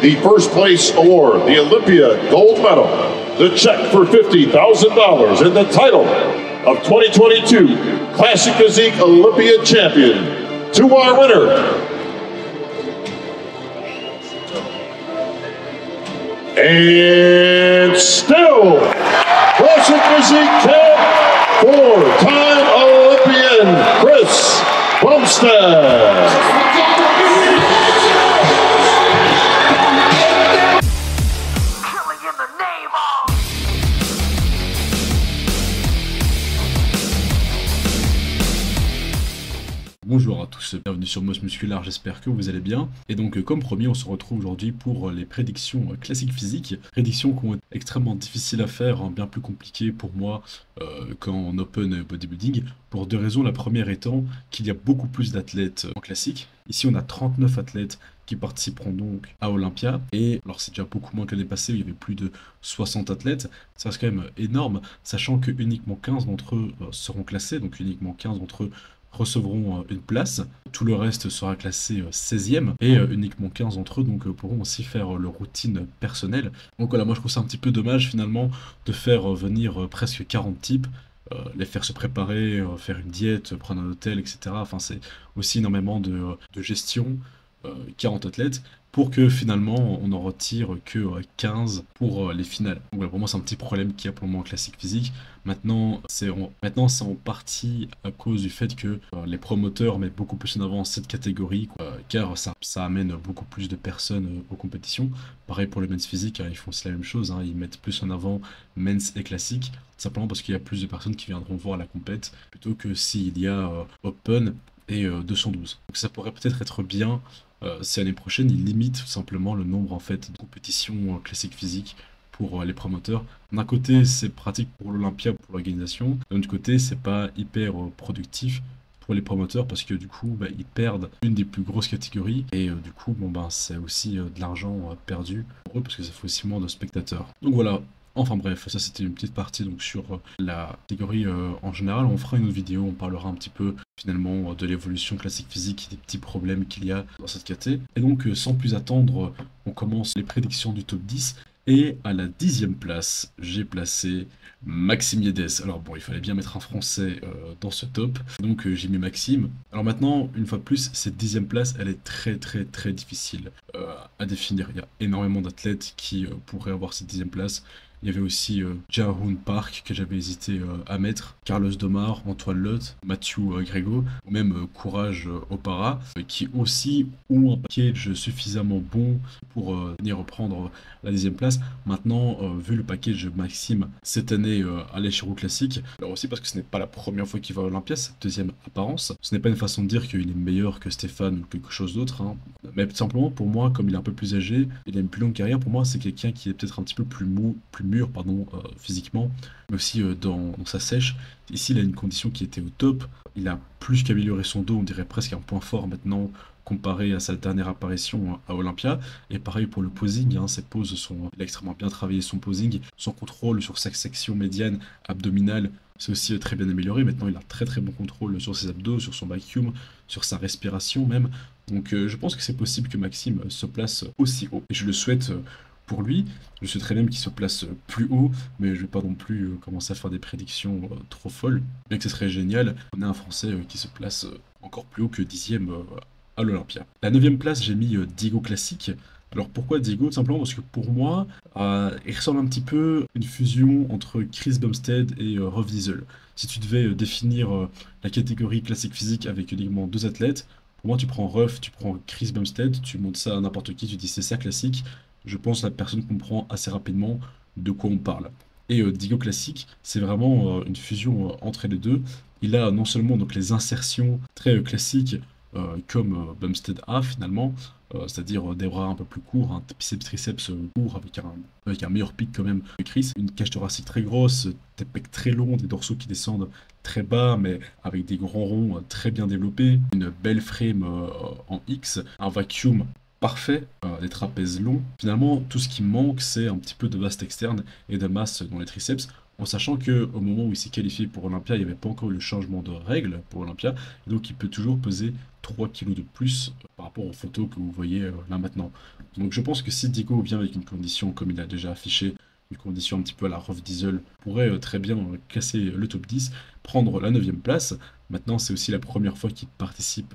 the first place award, the Olympia gold medal, the check for $50,000, and the title of 2022 Classic Physique Olympia champion to our winner. And still, Classic Physique champ, four-time Olympian Chris Bumstead. Bonjour à tous, bienvenue sur Moss Musculaire, j'espère que vous allez bien. Et donc comme promis, on se retrouve aujourd'hui pour les prédictions classiques physiques. Prédictions qui vont être extrêmement difficiles à faire, bien plus compliquées pour moi qu'en open bodybuilding. Pour deux raisons, la première étant qu'il y a beaucoup plus d'athlètes en classique. Ici on a 39 athlètes qui participeront donc à Olympia. Et alors c'est déjà beaucoup moins que l'année passée où il y avait plus de 60 athlètes. Ça reste quand même énorme, sachant que uniquement 15 d'entre eux seront classés, donc uniquement 15 d'entre eux recevront une place, tout le reste sera classé 16e et uniquement 15 d'entre eux donc pourront aussi faire leur routine personnelle. Donc voilà, moi je trouve ça un petit peu dommage finalement de faire venir presque 40 types, les faire se préparer, faire une diète, prendre un hôtel, etc. Enfin c'est aussi énormément de gestion, 40 athlètes, pour que finalement on n'en retire que 15 pour les finales. Donc voilà, pour moi c'est un petit problème qu'il y a pour le moment en classique physique. Maintenant c'est en partie à cause du fait que les promoteurs mettent beaucoup plus en avant cette catégorie, car ça amène beaucoup plus de personnes aux compétitions. Pareil pour le men's physique, ils font aussi la même chose, ils mettent plus en avant men's et classique, simplement parce qu'il y a plus de personnes qui viendront voir la compète, plutôt que s'il y a open et 212. Donc ça pourrait peut-être être bien si l'année prochaine ils limitent tout simplement le nombre en fait de compétitions classiques physiques pour les promoteurs. D'un côté c'est pratique pour l'Olympia, pour l'organisation, d'un autre côté c'est pas hyper productif pour les promoteurs parce que du coup ils perdent une des plus grosses catégories et du coup c'est aussi de l'argent perdu pour eux parce que ça fait aussi moins de spectateurs. Donc voilà. Enfin bref, ça c'était une petite partie donc sur la catégorie en général. On fera une autre vidéo, on parlera un petit peu finalement de l'évolution classique physique, des petits problèmes qu'il y a dans cette caté. Et donc sans plus attendre, on commence les prédictions du top 10. Et à la 10e place, j'ai placé Maxime Yedes. Alors bon, il fallait bien mettre un français dans ce top, donc j'ai mis Maxime. Alors maintenant, une fois de plus, cette 10e place, elle est très difficile à définir. Il y a énormément d'athlètes qui pourraient avoir cette 10e place. Il y avait aussi Jae-Hoon Park que j'avais hésité à mettre, Carlos Domar, Antoine Lotte, Mathieu Grégo, ou même Courage Opara, qui aussi ont un package suffisamment bon pour venir reprendre la 10e place. Maintenant, vu le package Maxime cette année à l'échirou classique, alors aussi parce que ce n'est pas la première fois qu'il va à Olympia, cette deuxième apparence, ce n'est pas une façon de dire qu'il est meilleur que Stéphane ou quelque chose d'autre, mais tout simplement pour moi, comme il est un peu plus âgé, il a une plus longue carrière, pour moi c'est quelqu'un qui est peut-être un petit peu plus mou, plus mûr physiquement, mais aussi dans sa sèche. Ici il a une condition qui était au top, il a plus qu'amélioré son dos, on dirait presque un point fort maintenant comparé à sa dernière apparition à Olympia. Et pareil pour le posing, ses poses il a extrêmement bien travaillé son posing, son contrôle sur sa section médiane abdominale, c'est aussi très bien amélioré. Maintenant il a très bon contrôle sur ses abdos, sur son vacuum, sur sa respiration même. Donc je pense que c'est possible que Maxime se place aussi haut, et je le souhaite pour lui. Je souhaiterais même qu'il se place plus haut, mais je vais pas non plus commencer à faire des prédictions trop folles, bien que ce serait génial. On a un Français qui se place encore plus haut que 10e à l'Olympia. La 9e place, j'ai mis Diego Classique. Alors pourquoi Diego? Tout simplement parce que pour moi, il ressemble un petit peu à une fusion entre Chris Bumstead et Ruff Diesel. Si tu devais définir la catégorie classique physique avec uniquement deux athlètes, pour moi tu prends Ruff, tu prends Chris Bumstead, tu montes ça à n'importe qui, tu dis c'est ça classique. Je pense que la personne comprend assez rapidement de quoi on parle. Et Diego Classique, c'est vraiment une fusion entre les deux. Il a non seulement donc les insertions très classiques comme Bumstead a finalement, c'est-à-dire des bras un peu plus courts, un biceps triceps court avec un meilleur pic quand même que Chris, une cage thoracique très grosse, des pecs très longs, des dorsaux qui descendent très bas mais avec des grands ronds très bien développés, une belle frame en X, un vacuum parfait, des trapèzes longs. Finalement, tout ce qui manque, c'est un petit peu de masse externe et de masse dans les triceps. en sachant que au moment où il s'est qualifié pour Olympia, il n'y avait pas encore eu le changement de règles pour Olympia, et donc il peut toujours peser 3 kilos de plus par rapport aux photos que vous voyez là maintenant. Donc je pense que si Diego vient avec une condition comme il a déjà affiché, une condition un petit peu à la Rough Diesel, pourrait très bien casser le top 10, prendre la 9e place. Maintenant, c'est aussi la première fois qu'il participe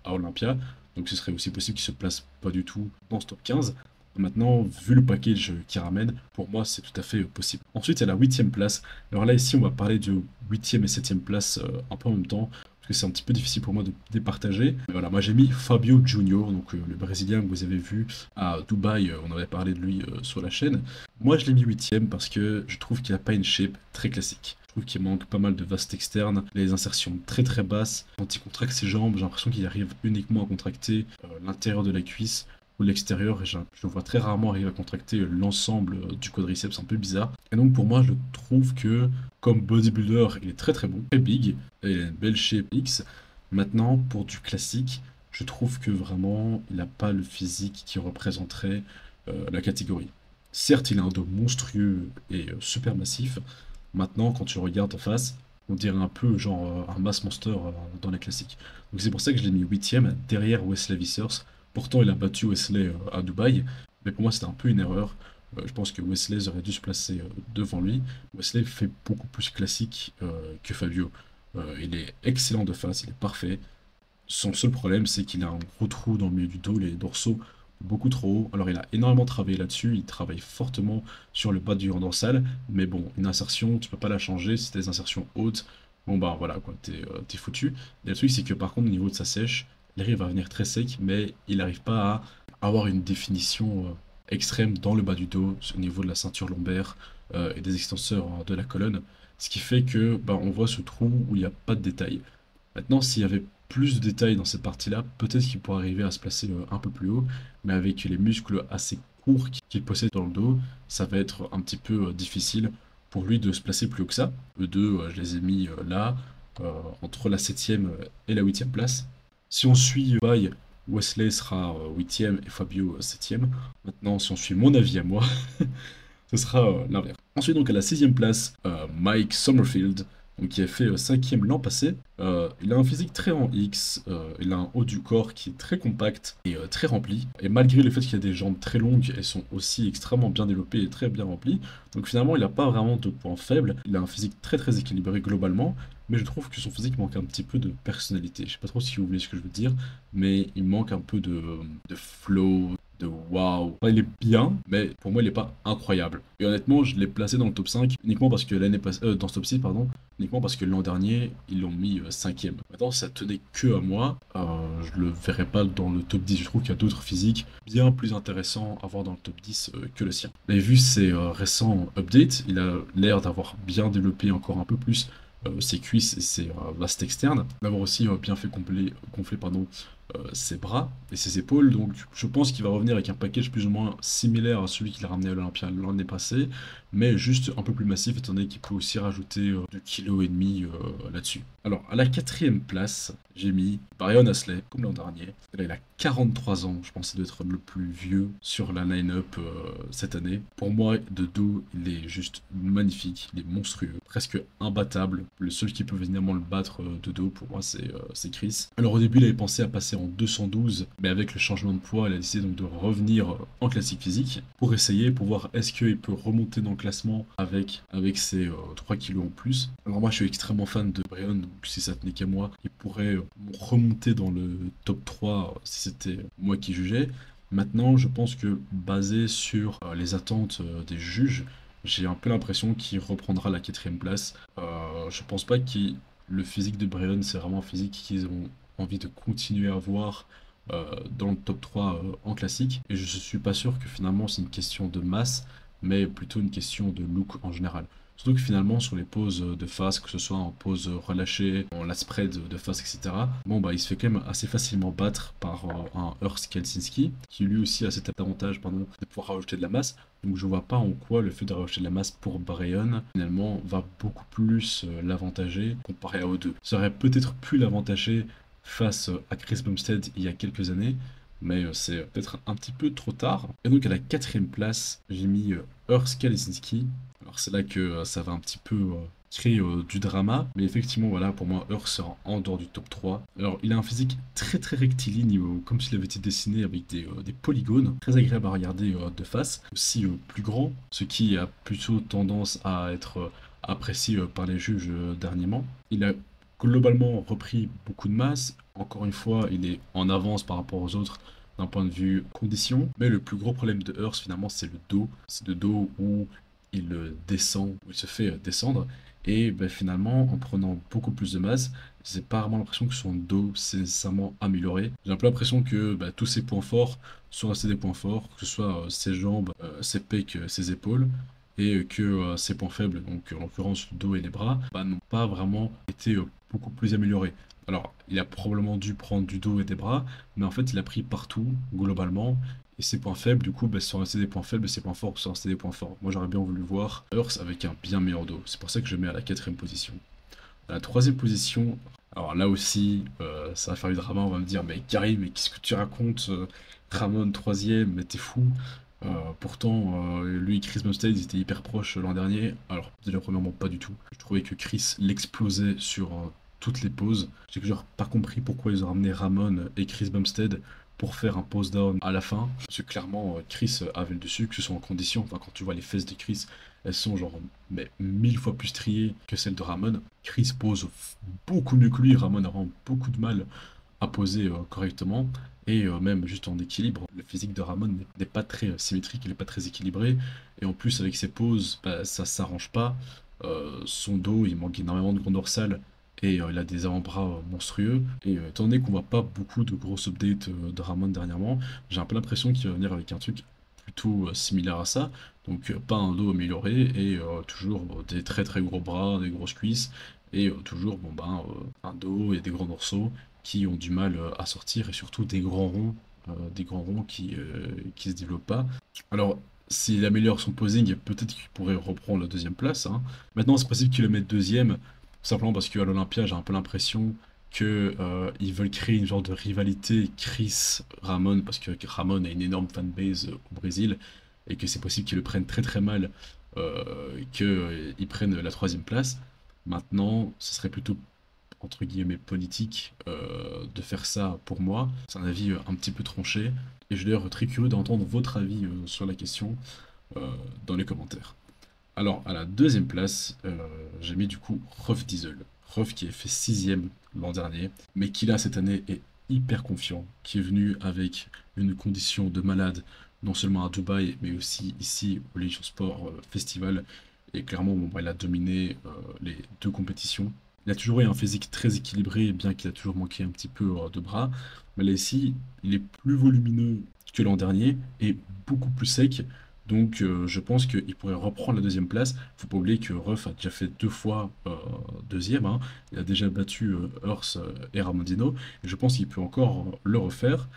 à Olympia, donc ce serait aussi possible qu'il se place pas du tout dans ce top 15. Maintenant, vu le package qu'il ramène, pour moi, c'est tout à fait possible. Ensuite, il y a la 8e place. Alors là, ici, on va parler de 8e et 7e place un peu en même temps, parce que c'est un petit peu difficile pour moi de départager. Mais voilà, moi j'ai mis Fabio Junior, donc le Brésilien que vous avez vu à Dubaï, on avait parlé de lui sur la chaîne. Moi, je l'ai mis 8e parce que je trouve qu'il n'a pas une shape très classique. Je trouve qu'il manque pas mal de vastes externes, les insertions très très basses. Quand il contracte ses jambes, j'ai l'impression qu'il arrive uniquement à contracter l'intérieur de la cuisse ou l'extérieur, et je le vois très rarement arriver à contracter l'ensemble du quadriceps, un peu bizarre. Et donc pour moi, je trouve que comme bodybuilder, il est très très bon, très big, et il a une belle shape X. Maintenant, pour du classique, je trouve que vraiment, il n'a pas le physique qui représenterait la catégorie. Certes, il a un dos monstrueux et super massif. Maintenant, quand tu regardes en face, on dirait un peu genre un mass monster dans les classiques. Donc c'est pour ça que je l'ai mis 8ème derrière Wesley Vissers. Pourtant, il a battu Wesley à Dubaï, mais pour moi, c'était un peu une erreur. Je pense que Wesley aurait dû se placer devant lui. Wesley fait beaucoup plus classique que Fabio. Il est excellent de face, il est parfait. Son seul problème, c'est qu'il a un gros trou dans le milieu du dos, les dorsaux beaucoup trop hauts. Alors, il a énormément travaillé là-dessus, il travaille fortement sur le bas du haut dorsal, mais bon, une insertion, tu peux pas la changer. Si t'as des insertions hautes, bon bah voilà quoi, t'es foutu. Et le truc, c'est que par contre, au niveau de sa sèche, il arrive à venir très sec, mais il n'arrive pas à avoir une définition extrême dans le bas du dos, au niveau de la ceinture lombaire et des extenseurs de la colonne. Ce qui fait que bah, on voit ce trou où il n'y a pas de détails. Maintenant, s'il y avait plus de détails dans cette partie-là, peut-être qu'il pourrait arriver à se placer un peu plus haut, mais avec les muscles assez courts qu'il possède dans le dos, ça va être un petit peu difficile pour lui de se placer plus haut que ça. Eux deux, je les ai mis là, entre la 7e et la 8e place. Si on suit Baye, Wesley sera 8e et Fabio 7e. Maintenant, si on suit mon avis à moi, ce sera l'inverse. Ensuite, donc à la 6e place, Mike Summerfield, donc, qui a fait 5e l'an passé. Il a un physique très en X, il a un haut du corps qui est très compact et très rempli. Et malgré le fait qu'il a des jambes très longues, elles sont aussi extrêmement bien développées et très bien remplies. Donc finalement, il n'a pas vraiment de points faibles. Il a un physique très très équilibré globalement, mais je trouve que son physique manque un petit peu de personnalité. Je sais pas trop si vous voulez ce que je veux dire, mais il manque un peu de flow, de wow. Enfin, il est bien, mais pour moi, il n'est pas incroyable. Et honnêtement, je l'ai placé dans le top 5 uniquement parce que l'année passée, dans ce top 6, pardon, uniquement parce que l'an dernier, ils l'ont mis 5e. Maintenant, ça tenait que à moi. Je le verrais pas dans le top 10. Je trouve qu'il y a d'autres physiques bien plus intéressants à voir dans le top 10 que le sien. Et vu ses récents updates, il a l'air d'avoir bien développé encore un peu plus ses cuisses et ses vastes externes, d'avoir aussi bien fait gonfler pardon, ses bras et ses épaules. Donc je pense qu'il va revenir avec un package plus ou moins similaire à celui qu'il a ramené à l'Olympia l'année passée, mais juste un peu plus massif, étant donné qu'il peut aussi rajouter 2,5 kg là-dessus. Alors à la 4e place, j'ai mis Brian Asley, comme l'an dernier. Là, il a 43 ans, je pense que ça doit être le plus vieux sur la line-up cette année. Pour moi, de dos, il est juste magnifique, il est monstrueux, presque imbattable. Le seul qui peut venir le battre de dos, pour moi, c'est Chris. Alors au début, il avait pensé à passer en 212, mais avec le changement de poids, il a décidé donc de revenir en classique physique pour essayer, pour voir est-ce qu'il peut remonter dans le classement avec ses 3 kilos en plus. Alors moi, je suis extrêmement fan de Brian, donc si ça tenait qu'à moi, il pourrait remonter dans le top 3 si c'était moi qui jugeais. Maintenant, je pense que basé sur les attentes des juges, j'ai un peu l'impression qu'il reprendra la 4e place. Je pense pas que le physique de Brian, c'est vraiment un physique qu'ils ont envie de continuer à voir dans le top 3 en classique. Et je suis pas sûr que finalement c'est une question de masse, mais plutôt une question de look en général. Surtout que finalement sur les poses de face, que ce soit en pose relâchée, en lat spread de face, etc., bon bah il se fait quand même assez facilement battre par un Urs Kelsinski, qui lui aussi a cet avantage de pouvoir rajouter de la masse. Donc je vois pas en quoi le fait de rajouter de la masse pour Brian, finalement, va beaucoup plus l'avantager comparé à eux deux. Ça aurait peut-être pu l'avantager face à Chris Bumstead il y a quelques années, mais c'est peut-être un petit peu trop tard. Et donc à la 4e place, j'ai mis Urs Kelsinski. Alors c'est là que ça va un petit peu créer du drama, mais effectivement voilà, pour moi Earth sera en dehors du top 3. Alors il a un physique très très rectiligne, comme s'il avait été dessiné avec des polygones, très agréable à regarder de face, aussi plus grand, ce qui a plutôt tendance à être apprécié par les juges dernièrement. Il a globalement repris beaucoup de masse, encore une fois il est en avance par rapport aux autres d'un point de vue condition, mais le plus gros problème de Earth finalement c'est le dos, c'est le dos où il descend, où il se fait descendre, et ben, finalement en prenant beaucoup plus de masse, j'ai pas vraiment l'impression que son dos s'est nécessairement amélioré. J'ai un peu l'impression que bah, tous ses points forts sont restés des points forts, que ce soit ses jambes, ses pecs, ses épaules, et que ses points faibles, donc en l'occurrence le dos et les bras, bah, n'ont pas vraiment été beaucoup plus améliorés. Alors, il a probablement dû prendre du dos et des bras, mais en fait, il a pris partout, globalement, et ses points faibles, du coup, bah, sont restés des points faibles, et ses points forts sont restés des points forts. Moi, j'aurais bien voulu voir Earth avec un bien meilleur dos. C'est pour ça que je le mets à la 4ème position. À la 3ème position, alors là aussi, ça va faire du drama, on va me dire, mais Karim, mais qu'est-ce que tu racontes Ramon 3ème, mais t'es fou. Pourtant, lui et Chris Bumstead, ils étaient hyper proches l'an dernier. Alors, déjà, premièrement, pas du tout. Je trouvais que Chris l'explosait sur toutes les poses. J'ai toujours pas compris pourquoi ils ont ramené Ramon et Chris Bumstead pour faire un pose down à la fin. Parce que clairement, Chris avait le dessus, que ce soit en condition. Enfin, quand tu vois les fesses de Chris, elles sont genre mais 1000 fois plus striées que celles de Ramon. Chris pose beaucoup mieux que lui. Ramon a vraiment beaucoup de mal à poser correctement. Et même juste en équilibre, le physique de Ramon n'est pas très symétrique, il n'est pas très équilibré. Et en plus, avec ses poses, bah, ça s'arrange pas. Son dos, il manque énormément de grand dorsal. Et il a des avant-bras monstrueux. Et étant donné qu'on voit pas beaucoup de grosses updates de Ramon dernièrement, j'ai un peu l'impression qu'il va venir avec un truc plutôt similaire à ça. Donc pas un dos amélioré et toujours des très très gros bras, des grosses cuisses et toujours bon, ben, un dos et des grands dorsaux qui ont du mal à sortir et surtout des grands ronds qui se développent pas. Alors s'il améliore son posing, peut-être qu'il pourrait reprendre la 2ème place, hein. Maintenant c'est possible qu'il le mette 2ème, simplement parce qu'à l'Olympia j'ai un peu l'impression que ils veulent créer une genre de rivalité Chris-Ramon, parce que Ramon a une énorme fanbase au Brésil, et que c'est possible qu'ils le prennent très très mal, qu'ils prennent la 3ème place. Maintenant, ce serait plutôt entre guillemets politique de faire ça pour moi. C'est un avis un petit peu tranché, et je suis d'ailleurs très curieux d'entendre votre avis sur la question dans les commentaires. Alors, à la 2ème place, j'ai mis du coup Ruff Diesel. Ruff qui a fait 6ème l'an dernier, mais qui là cette année est hyper confiant, qui est venu avec une condition de malade, non seulement à Dubaï, mais aussi ici au Legion Sport Festival. Et clairement, bon, bah, il a dominé les 2 compétitions. Il a toujours eu un physique très équilibré, bien qu'il a toujours manqué un petit peu de bras. Mais là ici, il est plus volumineux que l'an dernier et beaucoup plus sec. Donc je pense qu'il pourrait reprendre la 2ème place. Faut pas oublier que Ruff a déjà fait 2 fois 2ème, hein. Il a déjà battu Earth et Ramondino. Et je pense qu'il peut encore le refaire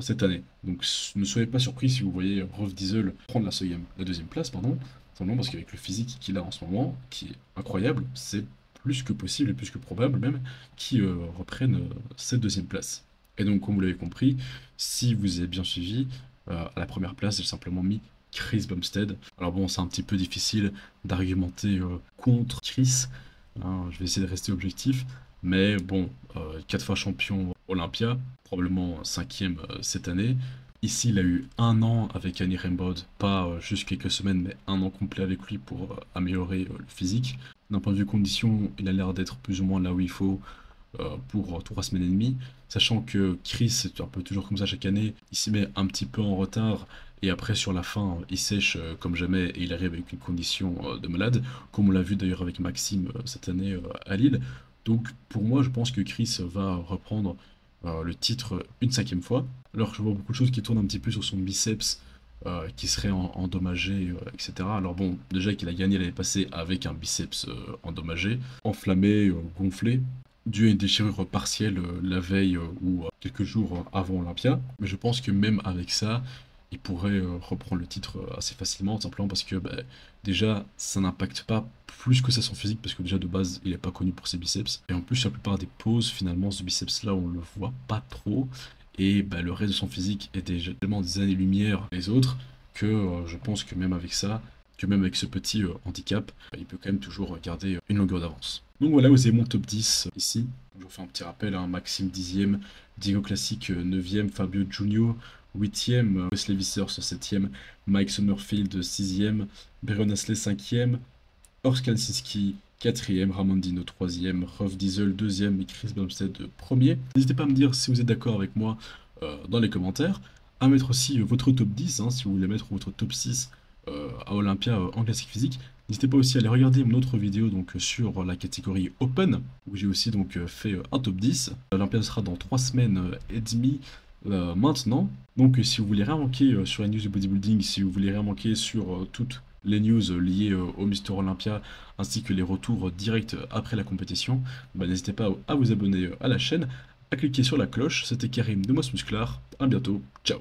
cette année. Donc ne soyez pas surpris si vous voyez Ruff Diesel prendre la 2ème place, pardon. Simplement parce qu'avec le physique qu'il a en ce moment, qui est incroyable, c'est plus que possible et plus que probable même qu'il reprenne cette 2ème place. Et donc comme vous l'avez compris, si vous avez bien suivi, à la première place, j'ai simplement mis Chris Bumstead. Alors bon, c'est un petit peu difficile d'argumenter contre Chris, hein, je vais essayer de rester objectif, mais bon, 4 fois champion Olympia, probablement 5ème cette année. Ici, il a eu 1 an avec Annie Rainbow, pas juste quelques semaines, mais 1 an complet avec lui pour améliorer le physique. D'un point de vue condition, il a l'air d'être plus ou moins là où il faut pour 3 semaines et demie, sachant que Chris, c'est un peu toujours comme ça chaque année, il s'y met un petit peu en retard, et après sur la fin, il sèche comme jamais, et il arrive avec une condition de malade, comme on l'a vu d'ailleurs avec Maxime cette année à Lille. Donc pour moi, je pense que Chris va reprendre le titre une 5ème fois. Alors je vois beaucoup de choses qui tournent un petit peu sur son biceps, qui serait endommagé, etc. Alors bon, déjà qu'il a gagné l'année passée avec un biceps endommagé, enflammé, gonflé, dû à une déchirure partielle la veille ou quelques jours avant Olympia. Mais je pense que même avec ça, il pourrait reprendre le titre assez facilement, simplement parce que bah, déjà, ça n'impacte pas plus que ça son physique, parce que déjà de base, il n'est pas connu pour ses biceps. Et en plus, la plupart des poses, finalement, ce biceps-là, on le voit pas trop. Et bah, le reste de son physique est déjà tellement des années-lumière les autres, que je pense que même avec ça, que même avec ce petit handicap, il peut quand même toujours garder une longueur d'avance. Donc voilà, vous avez mon top 10 ici. Je vous fais un petit rappel, hein, Maxime 10e, Diego Classic 9e, Fabio Junior 8e, Wesley Vissers 7e, Mike Summerfield 6e, Byron Astley 5e, Horst Kalsinski 4e, Ramondino 3e, Ruff Diesel 2e et Chris Bumstead 1er. N'hésitez pas à me dire si vous êtes d'accord avec moi dans les commentaires, à mettre aussi votre top 10, hein, si vous voulez mettre votre top 6 à Olympia en classique physique. N'hésitez pas aussi à aller regarder mon autre vidéo donc, sur la catégorie Open, où j'ai aussi donc, fait un top 10. Olympia sera dans 3 semaines et demie maintenant. Donc si vous voulez rien manquer sur les news du bodybuilding, si vous voulez rien manquer sur toutes les news liées au Mister Olympia, ainsi que les retours directs après la compétition, n'hésitez pas à vous abonner à la chaîne, à cliquer sur la cloche. C'était Karim de Moss Musclar, à bientôt, ciao.